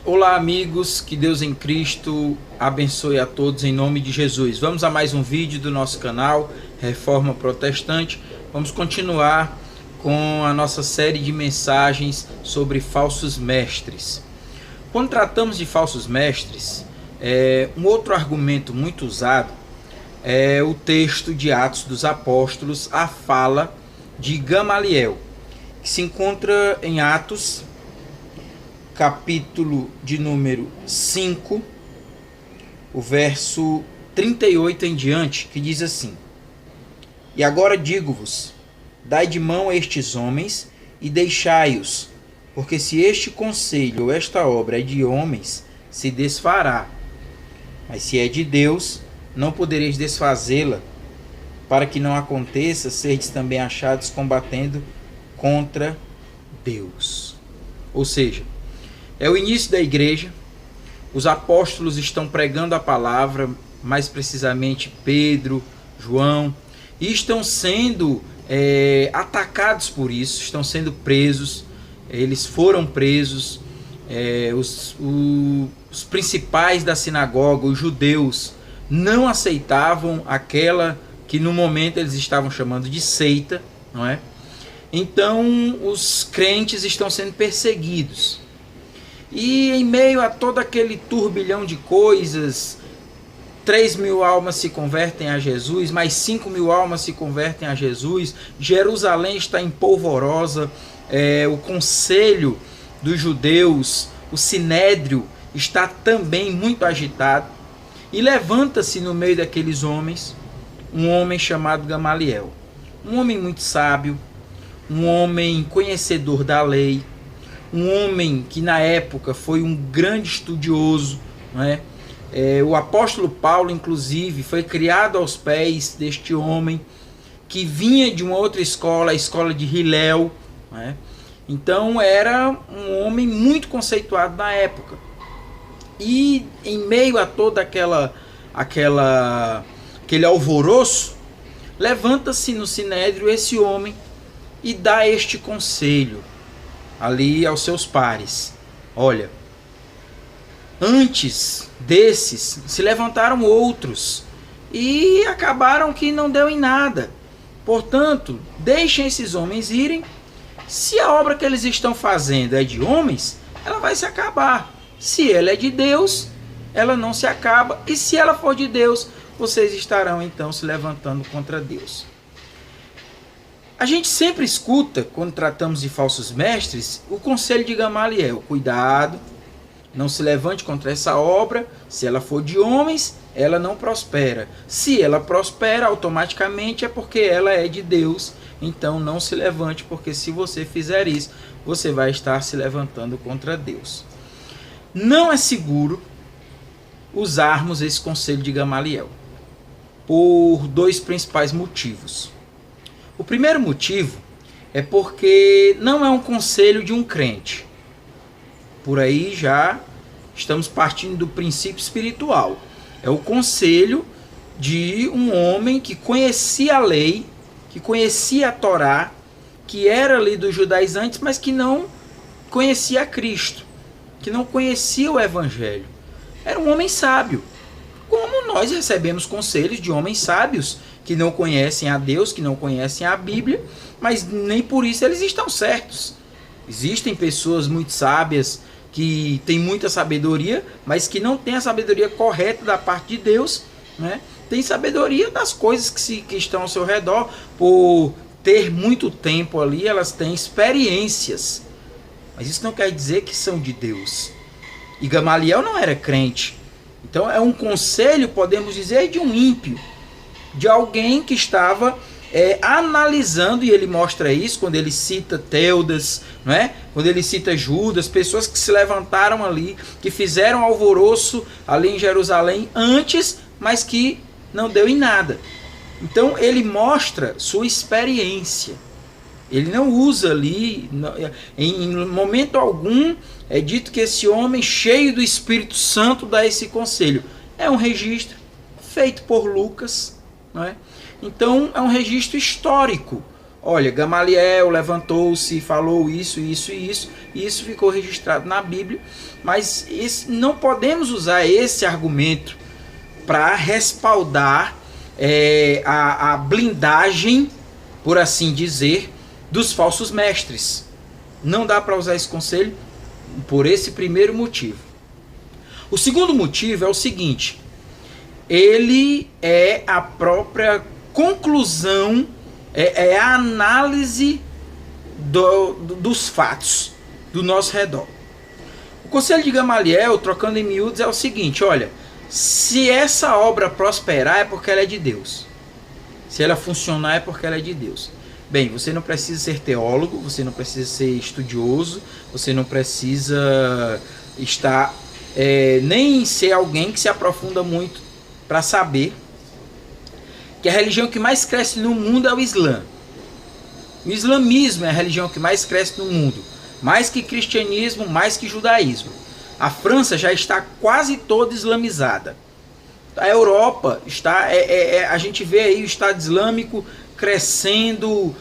Olá, amigos, que Deus em Cristo abençoe a todos em nome de Jesus. Vamos a mais um vídeo do nosso canal Reforma Protestante. Vamos continuar com a nossa série de mensagens sobre falsos mestres. Quando tratamos de falsos mestres, um outro argumento muito usado é o texto de Atos dos Apóstolos, a fala de Gamaliel, que se encontra em Atos, capítulo de número 5, o verso 38 em diante, que diz assim: E agora digo-vos, dai de mão a estes homens e deixai-os, porque se este conselho ou esta obra é de homens, se desfará. Mas se é de Deus, não podereis desfazê-la, para que não aconteça serdes também achados combatendo contra Deus. Ou seja, é o início da igreja, os apóstolos estão pregando a palavra, mais precisamente Pedro, João, e estão sendo atacados por isso, estão sendo presos, eles foram presos, os principais da sinagoga, os judeus, não aceitavam aquela que no momento eles estavam chamando de seita, não é? Então os crentes estão sendo perseguidos. E em meio a todo aquele turbilhão de coisas, 3.000 almas se convertem a Jesus, mais 5.000 almas se convertem a Jesus, Jerusalém está em polvorosa, o conselho dos judeus, o sinédrio, está também muito agitado, e levanta-se no meio daqueles homens, um homem chamado Gamaliel, um homem muito sábio, um homem conhecedor da lei, um homem que na época foi um grande estudioso, não é? O apóstolo Paulo, inclusive, foi criado aos pés deste homem, que vinha de uma outra escola, a escola de Hilel, não é? Então era um homem muito conceituado na época. E em meio a toda aquele alvoroço, levanta-se no sinédrio esse homem e dá este conselho ali aos seus pares: olha, antes desses se levantaram outros e acabaram que não deu em nada. Portanto, deixem esses homens irem. Se a obra que eles estão fazendo é de homens, ela vai se acabar. Se ela é de Deus, ela não se acaba. E se ela for de Deus, vocês estarão então se levantando contra Deus. A gente sempre escuta, quando tratamos de falsos mestres, o conselho de Gamaliel: cuidado, não se levante contra essa obra, se ela for de homens, ela não prospera. Se ela prospera, automaticamente é porque ela é de Deus, então não se levante, porque se você fizer isso, você vai estar se levantando contra Deus. Não é seguro usarmos esse conselho de Gamaliel, por dois principais motivos. O primeiro motivo é porque não é um conselho de um crente. Por aí já estamos partindo do princípio espiritual. É o conselho de um homem que conhecia a lei, que conhecia a Torá, que era ali dos judaizantes, mas que não conhecia a Cristo, que não conhecia o Evangelho. Era um homem sábio. Como nós recebemos conselhos de homens sábios que não conhecem a Deus, que não conhecem a Bíblia, mas nem por isso eles estão certos. Existem pessoas muito sábias que têm muita sabedoria, mas que não têm a sabedoria correta da parte de Deus, né? Tem sabedoria das coisas que estão ao seu redor, por ter muito tempo ali, elas têm experiências, mas isso não quer dizer que são de Deus. E Gamaliel não era crente. Então é um conselho, podemos dizer, de um ímpio, de alguém que estava analisando, e ele mostra isso quando ele cita Teudas, não é? Quando ele cita Judas, pessoas que se levantaram ali, que fizeram alvoroço ali em Jerusalém antes, mas que não deu em nada. Então ele mostra sua experiência. Ele não usa ali, em momento algum, é dito que esse homem cheio do Espírito Santo dá esse conselho. É um registro feito por Lucas, não é? Então é um registro histórico, olha, Gamaliel levantou-se, falou isso, isso e isso, e isso ficou registrado na Bíblia, mas não podemos usar esse argumento para respaldar a blindagem, por assim dizer, dos falsos mestres. Não dá para usar esse conselho por esse primeiro motivo. O segundo motivo é o seguinte: ele é a própria conclusão, é a análise dos fatos do nosso redor. O conselho de Gamaliel, trocando em miúdos, é o seguinte: olha, se essa obra prosperar é porque ela é de Deus. Se ela funcionar é porque ela é de Deus. Bem, você não precisa ser teólogo, você não precisa ser estudioso, você não precisa estar nem ser alguém que se aprofunda muito para saber que a religião que mais cresce no mundo é o Islã. O islamismo é a religião que mais cresce no mundo, mais que cristianismo, mais que judaísmo. A França já está quase toda islamizada. A Europa está, a gente vê aí o Estado Islâmico crescendo,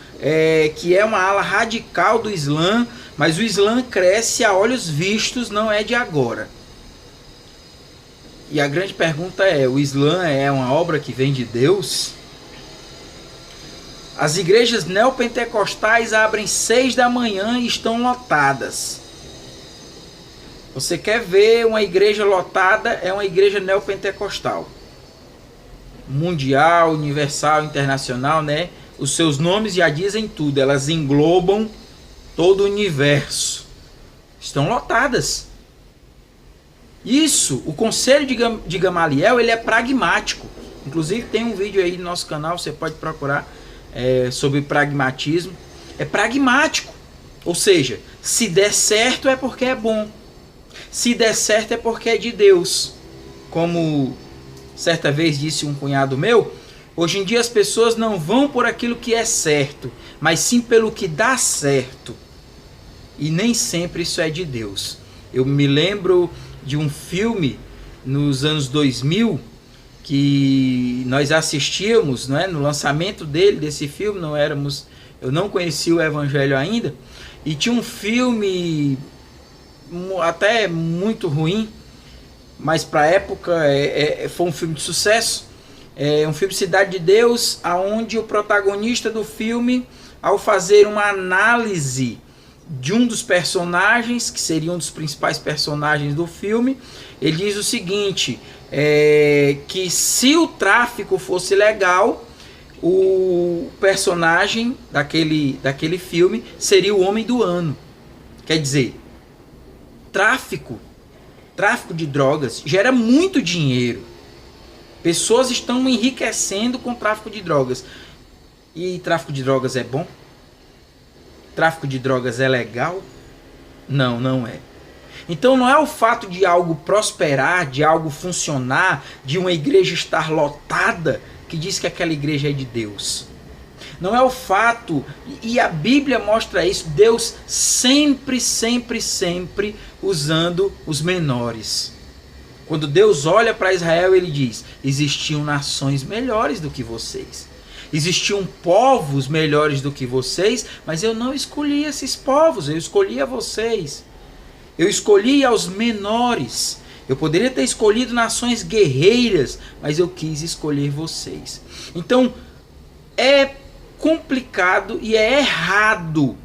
que é uma ala radical do Islã, mas o Islã cresce a olhos vistos, não é de agora. E a grande pergunta é: o Islã é uma obra que vem de Deus? As igrejas neopentecostais abrem 6 da manhã e estão lotadas. Você quer ver uma igreja lotada? É uma igreja neopentecostal. Mundial, universal, internacional, né? Os seus nomes já dizem tudo. Elas englobam todo o universo. Estão lotadas. Isso, o conselho de Gamaliel, ele é pragmático. Inclusive tem um vídeo aí no nosso canal, você pode procurar, sobre pragmatismo. É pragmático. Ou seja, se der certo é porque é bom. Se der certo é porque é de Deus. Como certa vez disse um cunhado meu, hoje em dia as pessoas não vão por aquilo que é certo, mas sim pelo que dá certo. E nem sempre isso é de Deus. Eu me lembro de um filme nos anos 2000 que nós assistíamos, né, no lançamento desse filme, eu não conhecia o Evangelho ainda, e tinha um filme até muito ruim, mas para a época foi um filme de sucesso, um filme Cidade de Deus, onde o protagonista do filme, ao fazer uma análise de um dos personagens, que seria um dos principais personagens do filme, ele diz o seguinte, que se o tráfico fosse legal, o personagem daquele filme seria o homem do ano. Quer dizer, tráfico de drogas gera muito dinheiro. Pessoas estão enriquecendo com tráfico de drogas. E tráfico de drogas é bom? Tráfico de drogas é legal? Não, não é. Então não é o fato de algo prosperar, de algo funcionar, de uma igreja estar lotada, que diz que aquela igreja é de Deus. Não é o fato, e a Bíblia mostra isso, Deus sempre, sempre, sempre usando os menores. Quando Deus olha para Israel, ele diz: existiam nações melhores do que vocês. Existiam povos melhores do que vocês, mas eu não escolhi esses povos, eu escolhi a vocês. Eu escolhi aos menores. Eu poderia ter escolhido nações guerreiras, mas eu quis escolher vocês. Então, é complicado e é errado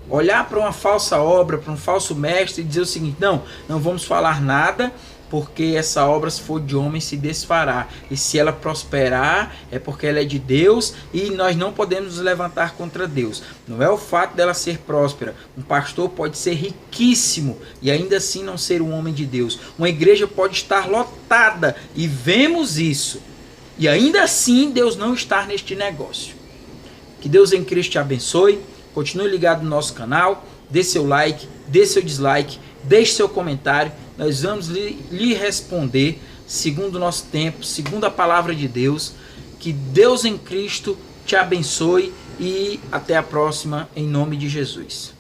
olhar para uma falsa obra, para um falso mestre e dizer o seguinte: não vamos falar nada, porque essa obra, se for de homem, se desfará, e se ela prosperar é porque ela é de Deus e nós não podemos nos levantar contra Deus. Não é o fato dela ser próspera. Um pastor pode ser riquíssimo e ainda assim não ser um homem de Deus. Uma igreja pode estar lotada e vemos isso, e ainda assim Deus não está neste negócio. Que Deus em Cristo te abençoe. Continue ligado no nosso canal, dê seu like, dê seu dislike, deixe seu comentário. Nós vamos lhe responder segundo o nosso tempo, segundo a palavra de Deus. Que Deus em Cristo te abençoe e até a próxima, em nome de Jesus.